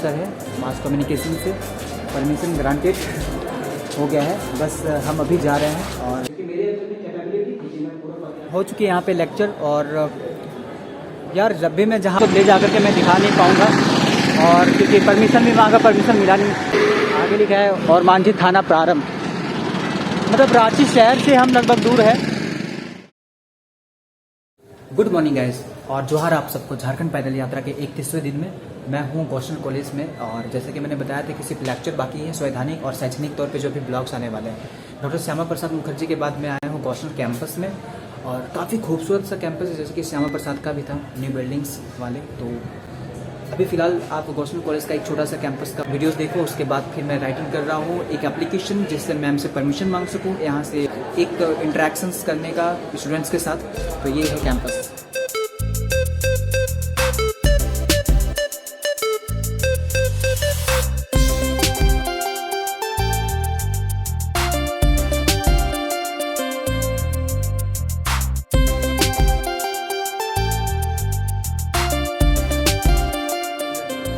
Sir है mass communication से, permission granted हो गया है। बस हम अभी जा रहे हैं और हो चुकी है यहाँ पे लेक्चर। और यार जब भी मैं जहाँ तो ले जा कर के मैं दिखा नहीं पाऊँगा, और क्योंकि परमिशन भी मांगा, परमिशन मिला नहीं। आगे लिखा है और मांझी थाना प्रारंभ, मतलब रांची शहर से हम लगभग दूर है। गुड मॉर्निंग गाइस और जोहार आप सबको। झारखंड पैदल यात्रा के 31वें दिन में मैं हूँ गौशन कॉलेज में। और जैसे कि मैंने बताया था कि सिर्फ लेक्चर बाकी है, संवैधानिक और शैक्षणिक तौर पे जो भी ब्लॉग्स आने वाले हैं। डॉक्टर श्यामा प्रसाद मुखर्जी के बाद मैं आया हूँ गौशन कैंपस में, और काफ़ी खूबसूरत सा कैंपस है, जैसे कि श्यामा प्रसाद का भी था, न्यू बिल्डिंग्स वाले। तो अभी फिलहाल आप गौशन कॉलेज का एक छोटा सा कैंपस का वीडियोस देखो, उसके बाद फिर मैं राइटिंग कर रहा हूँ एक एप्लीकेशन जिससे मैम से परमिशन मांग सकूँ, यहाँ से एक इंटरेक्शंस करने का स्टूडेंट्स के साथ। तो ये है कैंपस।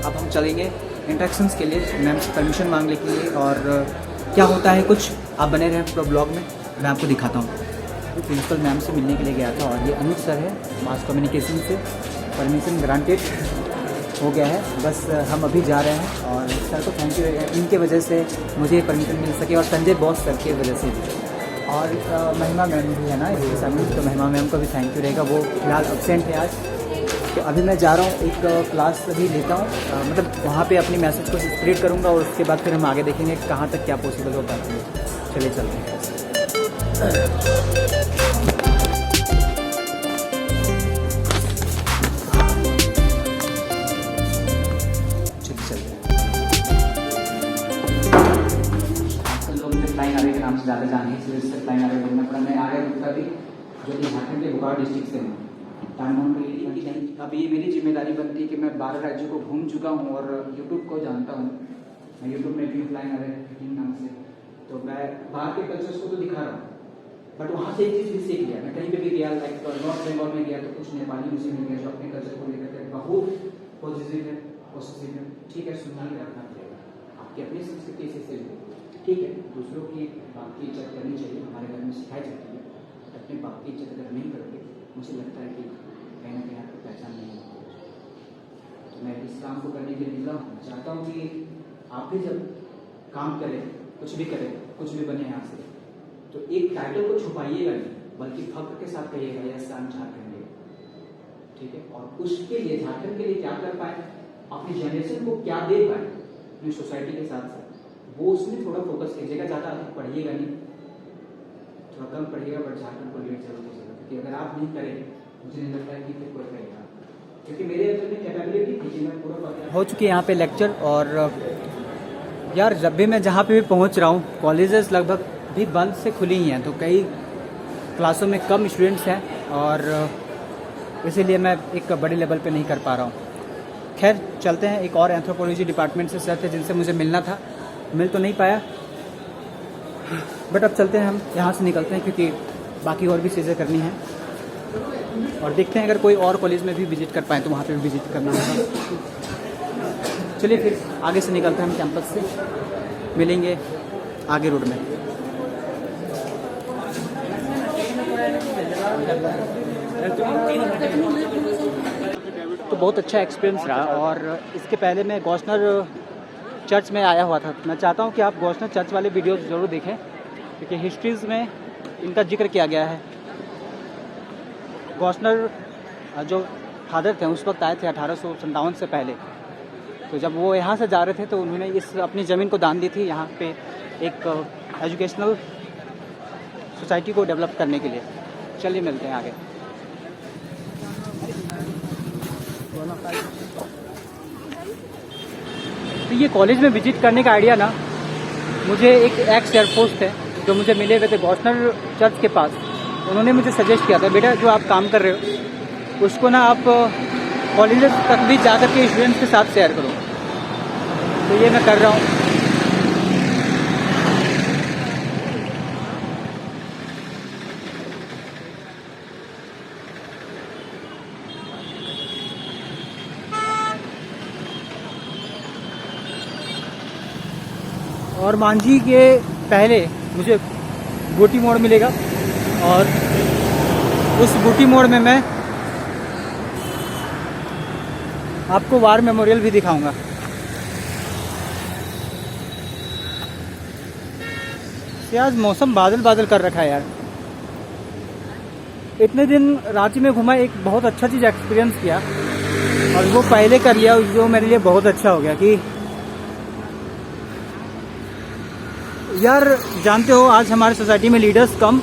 अब हम चलेंगे इंटरेक्शंस के लिए, मैम से परमिशन मांगने के लिए। और क्या होता है कुछ, आप बने रहें पूरा ब्लॉग में, मैं आपको दिखाता हूँ। प्रिंसिपल मैम से मिलने के लिए गया था, और ये अनुज सर है मास कम्युनिकेशन से, परमिशन ग्रांटेड हो गया है। बस हम अभी जा रहे हैं और सर को थैंक यू, इनके वजह से मुझे परमिशन मिल सके, और संजय बॉस सर की वजह से भी। और महिमा मैम भी है ना इसके सामने, तो महिमा मैम को भी थैंक यू रहेगा, वो फिलहाल एब्सेंट है आज। तो अभी मैं जा रहा हूँ, एक क्लास अभी लेता हूँ, मतलब वहाँ पे अपनी मैसेज को स्प्रेड करूँगा, और उसके बाद फिर हम आगे देखेंगे कहाँ तक क्या पॉसिबल होता है। चलिए चलते हैं। आजकल लोग मुझे फ्लाइंग आर्मी के नाम से ज़्यादा जाने हैं, इसलिए इससे फ्लाइंग आर्मी बोलना पड़ा। मैं आर्य गुप्ता भी, जो कि झारखंड के बोकारो डिस्ट्रिक्ट से हूँ। अभी मेरी जिम्मेदारी बनती है कि मैं 12 राज्यों को घूम चुका हूँ और यूट्यूब को जानता हूँ। मैं यूट्यूब में भी फ्लाइंग आर्मी नाम से, तो मैं बाहर के कल्चर्स को तो दिखा रहा हूँ, बट वहाँ से एक चीज़ भी सीख लिया। मैं कहीं पे भी गया, लाइक नॉर्थ बंगाल में गया, तो कुछ नेपाली मुझे मिल गया जो अपने कल्चर को लेकर बहुत पॉजिटिव है, पॉजिटिव है। ठीक है, सुनना ही रखना पड़ेगा, आपकी अपनी संस्कृति से ठीक है। दूसरों की बात की इज्जत करनी चाहिए, हमारे घर में सिखाई जाती है। अपने बाप की इज्जत अगर नहीं करोगे, मुझे लगता है कि कहीं ना कहीं आपको पहचान नहीं होगी। तो मैं इस काम को करने के लिए निकला हूँ। चाहता हूँ कि आप भी जब काम करें, कुछ भी करें, कुछ भी बने यहाँ से, तो एक टाइटल को छुपाइएगा नहीं, बल्कि फख्र के साथ कहिएगा यस आई एम झारखंडी। ठीक है, और उसके लिए झारखंड के लिए क्या कर पाए, अपनी जनरेशन को क्या दे पाए अपनी सोसाइटी के साथ साथ, वो उसमें थोड़ा फोकस कीजिएगा। ज़्यादा अधिक पढ़िएगा नहीं, थोड़ा कम पढ़िएगा, बट झारखंड को लीड जरूर कीजिएगा। क्योंकि अगर आप नहीं करें, मुझे नहीं लगता है कि फिर कोई करेगा, क्योंकि मेरे अंदर में कैपेबिलिटी थी कि मैं पूरा हो चुकी है यहाँ पे लेक्चर। और यार जब भी मैं जहाँ पे भी पहुँच रहा हूँ, कॉलेजेस लगभग भी बंद से खुली ही हैं, तो कई क्लासों में कम स्टूडेंट्स हैं, और इसीलिए मैं एक बड़े लेवल पे नहीं कर पा रहा हूँ। खैर चलते हैं। एक और एंथ्रोपोलॉजी डिपार्टमेंट से सर थे जिनसे मुझे मिलना था, मिल तो नहीं पाया, बट अब चलते हैं, हम यहाँ से निकलते हैं, क्योंकि बाकी और भी चीज़ें करनी हैं। और देखते हैं अगर कोई और कॉलेज में भी विजिट कर पाएँ तो वहाँ पे भी विजिट करना होगा। चलिए फिर आगे से निकलते हैं हम कैंपस से, मिलेंगे आगे रोड में। तो बहुत अच्छा एक्सपीरियंस रहा। और इसके पहले मैं गौशनर चर्च में आया हुआ था। मैं चाहता हूँ कि आप गौशनर चर्च वाले वीडियोस ज़रूर देखें, क्योंकि हिस्ट्रीज़ में इनका जिक्र किया गया है। गौशनर जो फादर थे उस वक्त आए थे 1857 से पहले, तो जब वो यहाँ से जा रहे थे तो उन्होंने इस अपनी ज़मीन को दान दी थी यहाँ पे एक एजुकेशनल सोसाइटी को डेवलप करने के लिए। चलिए मिलते हैं आगे। तो ये कॉलेज में विजिट करने का आइडिया ना, मुझे एक एक्स एयरफोर्स थे जो मुझे मिले हुए थे गौशनर चर्च के पास। उन्होंने मुझे सजेस्ट किया था, बेटा जो आप काम कर रहे हो उसको ना आप कॉलेजेस तक भी जा कर के स्टूडेंट्स के साथ शेयर करो। तो ये मैं कर रहा हूँ। और मांझी के पहले मुझे बूटी मोड़ मिलेगा और उस बूटी मोड़ में मैं आपको वार मेमोरियल भी दिखाऊंगा। आज मौसम बादल बादल कर रखा है यार। इतने दिन रांची में घुमा, एक बहुत अच्छा चीज़ एक्सपीरियंस किया और वो पहले कर लिया जो मेरे लिए बहुत अच्छा हो गया कि यार जानते हो आज हमारे सोसाइटी में लीडर्स कम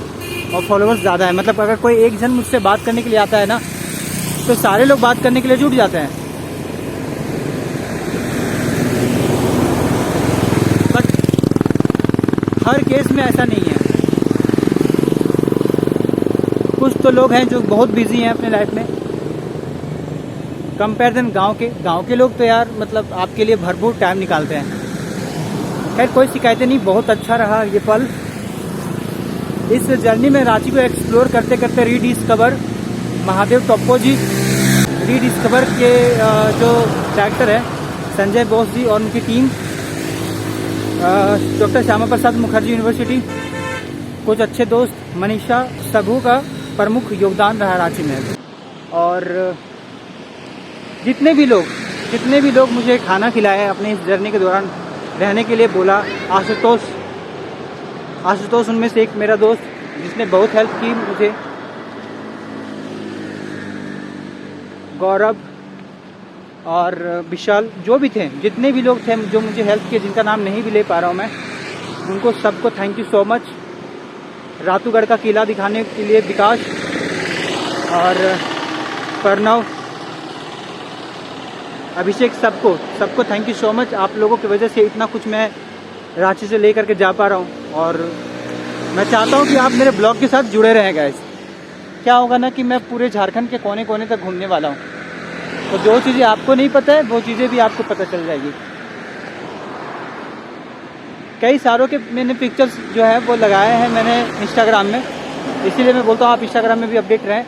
और फॉलोअर्स ज़्यादा है। मतलब अगर कोई एक जन मुझसे बात करने के लिए आता है ना तो सारे लोग बात करने के लिए जुट जाते हैं। बट हर केस में ऐसा नहीं है। कुछ तो लोग हैं जो बहुत बिजी हैं अपने लाइफ में कंपेरिजन गांव के लोग तो यार मतलब आपके लिए भरपूर टाइम निकालते हैं। खैर कोई शिकायतें नहीं, बहुत अच्छा रहा ये पल। इस जर्नी में रांची को एक्सप्लोर करते करते रीडिस्कवर महादेव टप्पो जी, रीडिस्कवर के जो डायरेक्टर है संजय बोस जी और उनकी team, doctor Shyama Prasad Mukherjee university, कुछ अच्छे दोस्त, मनीषा सभू का प्रमुख योगदान रहा रांची में। और जितने भी लोग मुझे खाना खिलाए अपने इस जर्नी के दौरान, रहने के लिए बोला, आशुतोष उनमें से एक मेरा दोस्त जिसने बहुत हेल्प की मुझे, गौरव और विशाल, जो भी थे, जितने भी लोग थे जो मुझे हेल्प किए, जिनका नाम नहीं भी ले पा रहा हूँ मैं, उनको सबको thank you so much. Ratugarh का किला दिखाने के लिए विकास और प्रणव, अभिषेक, सबको थैंक यू सो मच। आप लोगों की वजह से इतना कुछ मैं रांची से लेकर के जा पा रहा हूँ और मैं चाहता हूँ कि आप मेरे ब्लॉग के साथ जुड़े रहें गाइस। क्या होगा ना कि मैं पूरे झारखंड के कोने कोने तक घूमने वाला हूँ, तो जो चीज़ें आपको नहीं पता है वो चीज़ें भी आपको पता चल जाएगी। कई सारों के मैंने पिक्चर्स जो है वो लगाए हैं मैंने इंस्टाग्राम में, इसीलिए मैं बोलता हूँ आप इंस्टाग्राम में भी अपडेट रहें।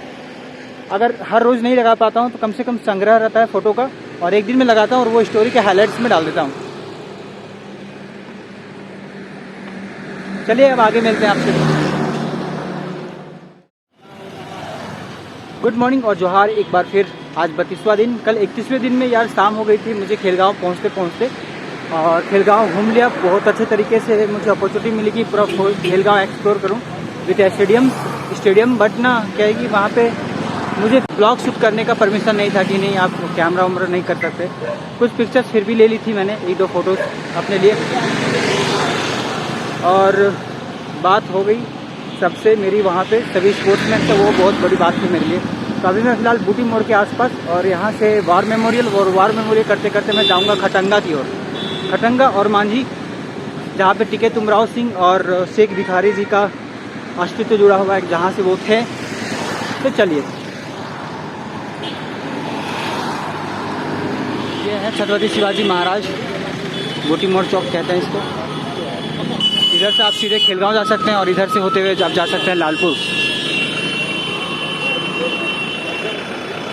अगर हर रोज़ नहीं लगा पाता हूँ तो कम से कम संग्रह रहता है फ़ोटो का, और एक दिन में लगाता हूँ और वो स्टोरी के हाइलाइट्स में डाल देता हूँ। चलिए अब आगे मिलते हैं आपसे। गुड मॉर्निंग और जोहार एक बार फिर। आज 32वां दिन, कल 31वें दिन में यार शाम हो गई थी मुझे खेलगांव पहुँचते, और खेलगांव घूम लिया बहुत अच्छे तरीके से। मुझे अपॉर्चुनिटी मिली कि पूरा खेलगांव एक्सप्लोर करूं विद स्टेडियम। बट ना क्या है कि वहाँ पे मुझे ब्लॉग शूट करने का परमिशन नहीं था कि नहीं आप कैमरा वैमरा नहीं कर सकते। कुछ पिक्चर्स फिर भी ले ली थी मैंने, एक दो फोटोज़ अपने लिए। और बात हो गई सबसे मेरी वहाँ पे सभी स्पोर्ट्समैन से, वो बहुत बड़ी बात थी मेरे लिए। तो अभी मैं फ़िलहाल बूटी मोड़ के आसपास, और यहाँ से वार मेमोरियल करते करते मैं जाऊँगा खटंगा की ओर। खटंगा और मांझी, जहाँ पे टीके तुमराव सिंह और शेख भिखारी जी का अस्तित्व जुड़ा हुआ है, जहाँ से वो थे। तो चलिए, ये है छत्रपति शिवाजी महाराज, बूटी मोड़ चौक कहते हैं इसको। इधर से आप सीधे खेलगांव जा सकते हैं और इधर से होते हुए आप जा सकते हैं लालपुर।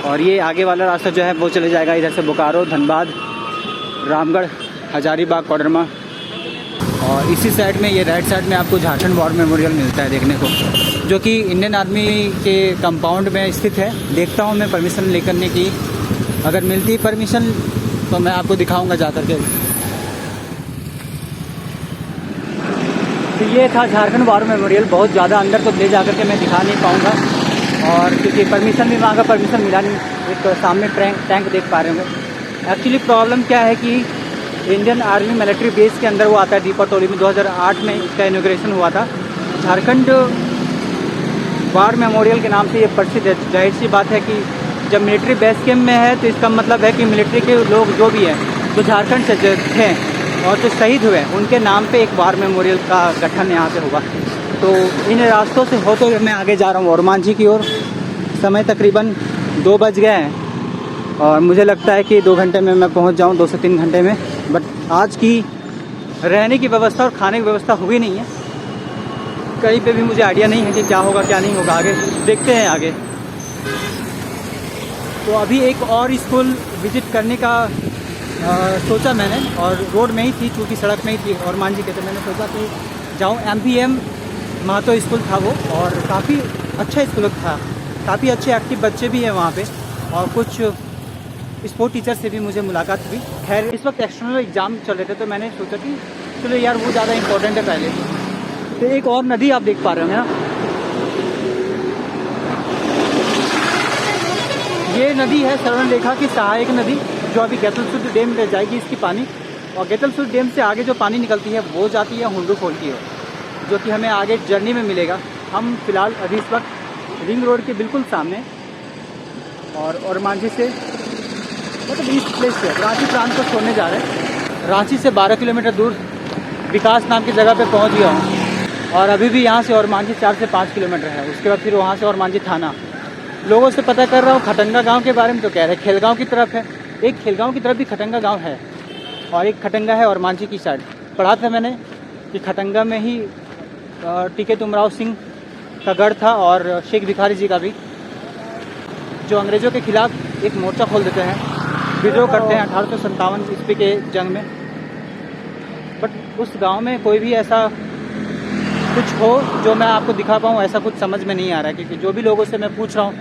और ये आगे वाला रास्ता जो है वो चले जाएगा इधर से बोकारो, धनबाद, रामगढ़, हजारीबाग, कोडरमा। और इसी साइड में, ये राइट साइड में आपको झारखंड वॉर मेमोरियल मिलता है देखने को, जो कि इंडियन आर्मी के कंपाउंड में स्थित है। देखता हूँ मैं परमिशन लेकर की, अगर मिलती परमिशन तो मैं आपको दिखाऊंगा जाकर के। तो ये था झारखंड वॉर मेमोरियल। बहुत ज़्यादा अंदर तो ले जाकर के मैं दिखा नहीं पाऊँगा, और क्योंकि परमिशन भी मांगा, परमिशन मिला नहीं। एक तो सामने टैंक देख पा रहे होंगे। एक्चुअली प्रॉब्लम क्या है कि इंडियन आर्मी मिलिट्री बेस के अंदर वो आता है दीपाटोली में। 2008 में इसका इनॉग्रेशन हुआ था। झारखंड वार मेमोरियल के नाम से ये प्रसिद्ध है। जाहिर सी बात है कि जब मिलिट्री बेस कैम्प में है तो इसका मतलब है कि मिलिट्री के लोग जो भी हैं जो झारखंड से थे और जो शहीद हुए, उनके नाम पे एक वार मेमोरियल का गठन यहाँ पे हुआ। तो इन रास्तों से होते हुए मैं आगे जा रहा हूँ और मांझी की ओर। समय तकरीबन 2 बज गए हैं और मुझे लगता है कि 2 घंटे में मैं पहुँच जाऊँ, 2 से 3 घंटे में। बट आज की रहने की व्यवस्था और खाने की व्यवस्था हुई नहीं है कहीं पे भी। मुझे आइडिया नहीं है कि क्या होगा क्या नहीं होगा, आगे देखते हैं आगे। तो अभी एक और स्कूल विजिट करने का सोचा मैंने, और रोड में ही थी चूँकि सड़क में ही थी और मान जी के, तो मैंने सोचा कि जाऊँ। MPM महतो स्कूल था वो, और काफ़ी अच्छा स्कूल था, काफ़ी अच्छे एक्टिव बच्चे भी हैं वहाँ पे, और कुछ स्पोर्ट टीचर से भी मुझे मुलाकात हुई। खैर इस वक्त एक्सटर्नल एग्ज़ाम चल रहे थे, तो मैंने सोचा कि चलो यार वो ज़्यादा इंपॉर्टेंट है पहले। तो एक और नदी आप देख पा रहे हो ना, ये नदी है स्वर्णरेखा की सहायक नदी, जो अभी गैतलसूद डैम ले जाएगी इसकी पानी, और गैतलसूद डैम से आगे जो पानी निकलती है वो जाती है हुंडू फॉल की ओर, जो कि हमें आगे जर्नी में मिलेगा। हम फिलहाल अभी इस वक्त रिंग रोड के बिल्कुल सामने और मांझी से मतलब ईस्ट प्लेस से रांची प्रांत को छोड़ने जा रहे हैं। रांची से 12 किलोमीटर दूर विकास नाम की जगह पे पहुंच गया हूँ, और अभी भी यहाँ से और मांझी 4 से 5 किलोमीटर है। उसके बाद फिर वहाँ से और मांझी थाना। लोगों से पता कर रहा हूँ खटंगा गांव के बारे में, तो कह रहे हैं खेलगांव की तरफ है। एक खेलगांव की तरफ भी खटंगा गांव है, और एक खटंगा है और मांझी की साइड। पढ़ा था मैंने कि खटंगा में ही टीके तुमराव सिंह का गढ़ था, और शेख भिखारी जी का भी, जो अंग्रेज़ों के खिलाफ एक मोर्चा खोल देते हैं, विद्रोह करते हैं 1857 ईस्वी के जंग में। बट उस गांव में कोई भी ऐसा कुछ हो जो मैं आपको दिखा पाऊँ, ऐसा कुछ समझ में नहीं आ रहा है, क्योंकि जो भी लोगों से मैं पूछ रहा हूँ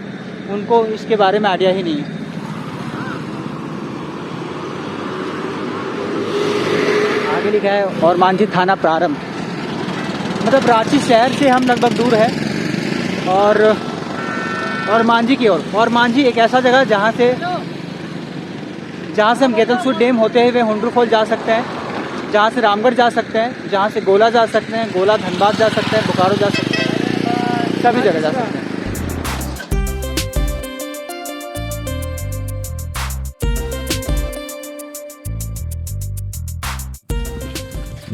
उनको इसके बारे में आइडिया ही नहीं है। आगे लिखा है और मांझी थाना प्रारंभ, मतलब रांची शहर से हम लगभग दूर है, और मांझी की ओर। और मांझी एक ऐसा जगह जहाँ से हम गैतलसूद डैम होते हुए हुंडरू फॉल जा सकते हैं, जहाँ से रामगढ़ जा सकते हैं, जहाँ से गोला जा सकते हैं, गोला धनबाद जा सकते हैं, बोकारो जा सकते हैं, सभी जगह जा सकते हैं।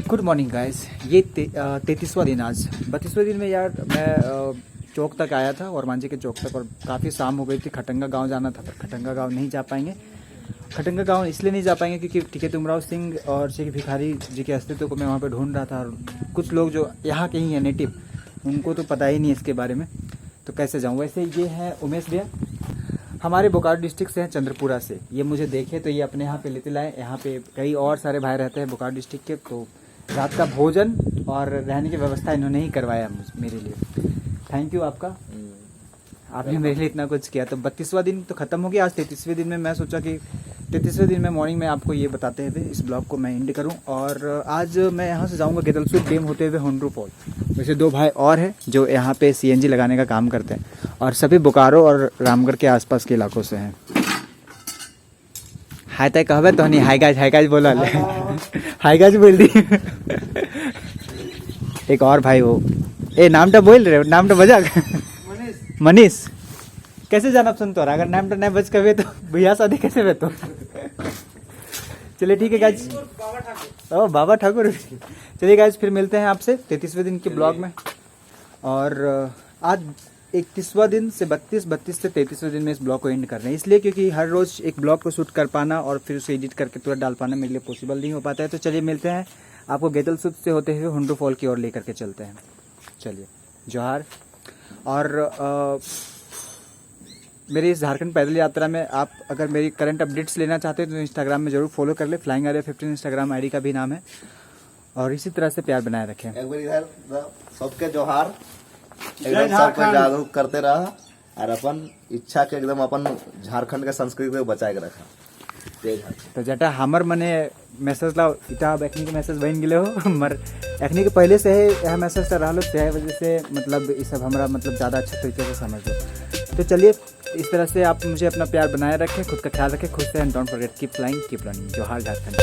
गुड मॉर्निंग गाइस, ये 33वां दिन, आज 32वें दिन में यार मैं चौक तक आया था, और मांझी के चौक तक, और काफ़ी शाम हो गई थी। खटंगा गांव जाना था, पर खटंगा गांव नहीं जा पाएंगे। खटंगा गांव इसलिए नहीं जा पाएंगे क्योंकि टीके तुमराव सिंह और शेख भिखारी जी के अस्तित्व को मैं वहाँ पे ढूंढ रहा था, और कुछ लोग जो यहाँ के ही हैं नेटिव, उनको तो पता ही नहीं इसके बारे में, तो कैसे जाऊँ। वैसे ये है उमेश भैया, हमारे बोकारो डिस्ट्रिक्ट से हैं, चंद्रपुरा से। ये मुझे देखे तो ये अपने यहाँ पे लेते लाए। यहाँ पे कई और सारे भाई रहते हैं बोकारो डिस्ट्रिक्ट के, तो रात का भोजन और रहने की व्यवस्था इन्होंने ही करवाया मेरे लिए। थैंक यू आपका, आपने मेरे लिए इतना कुछ किया। तो 32वां दिन तो खत्म हो गया, आज 33वें दिन में मैं सोचा कि 33वें दिन में मॉर्निंग में आपको ये बताते हुए इस ब्लॉग को मैं एंड करूं। और आज मैं यहाँ से जाऊंगा गैतलसूद डैम होते हुए हुंडरू फॉल। वैसे 2 भाई और हैं जो यहाँ पे CNG लगाने का काम करते हैं, और सभी बोकारो और रामगढ़ के आसपास के इलाकों से हैं। हाय तय कहबे तो नहीं, हाय गाइज बोला ले हाय गाइज बोल दी एक और भाई हो, ए नाम बोल रहे हो, नाम बजा मनीष। कैसे जाना सुन तो, अगर नाम नहीं बज कहे तो भैया शादी कैसे वे तो चलिए ठीक है गाइज, ओ बाबा ठाकुर। चलिए गाइज, फिर मिलते हैं आपसे 33वें दिन के ब्लॉग में। और आज 31वां दिन से 32 से 33वें दिन में इस ब्लॉग को एंड कर रहे हैं, इसलिए क्योंकि हर रोज एक ब्लॉग को शूट कर पाना और फिर उसे एडिट करके तुरंत डाल पाना मेरे लिए पॉसिबल नहीं हो पाता है। तो चलिए मिलते हैं आपको गैतलसूद से होते हुए हुंडरू फॉल की ओर लेकर के चलते हैं। चलिए जोहार। और मेरी इस झारखंड पैदल यात्रा में आप अगर मेरी करंट अपडेट्स लेना चाहते हैं तो इंस्टाग्राम में जरूर फॉलो कर ले, फ्लाइंग आर्या 15 इंस्टाग्राम आईडी का भी नाम है। और इसी तरह से प्यार बनाए रखें। एक बार इधर सबके जोहार, एकदम सबको जागरूक करते रहा, और अपन इच्छा के एकदम अपन झारखंड के संस्कृति को बचाए के रखा। तो जटा हमर मने मैसेज ला इटा एखनी के मैसेज बन गए हो, मर एखनी के पहले से है यह मैसेज रहा लो, से वजह से मतलब ये सब हमारा मतलब ज़्यादा अच्छे तरीके से समझ लो। तो चलिए इस तरह से आप मुझे अपना प्यार बनाए रखें, खुद का ख्याल रखें, खुद से, and don't forget keep flying keep running. जोहार झारखंड।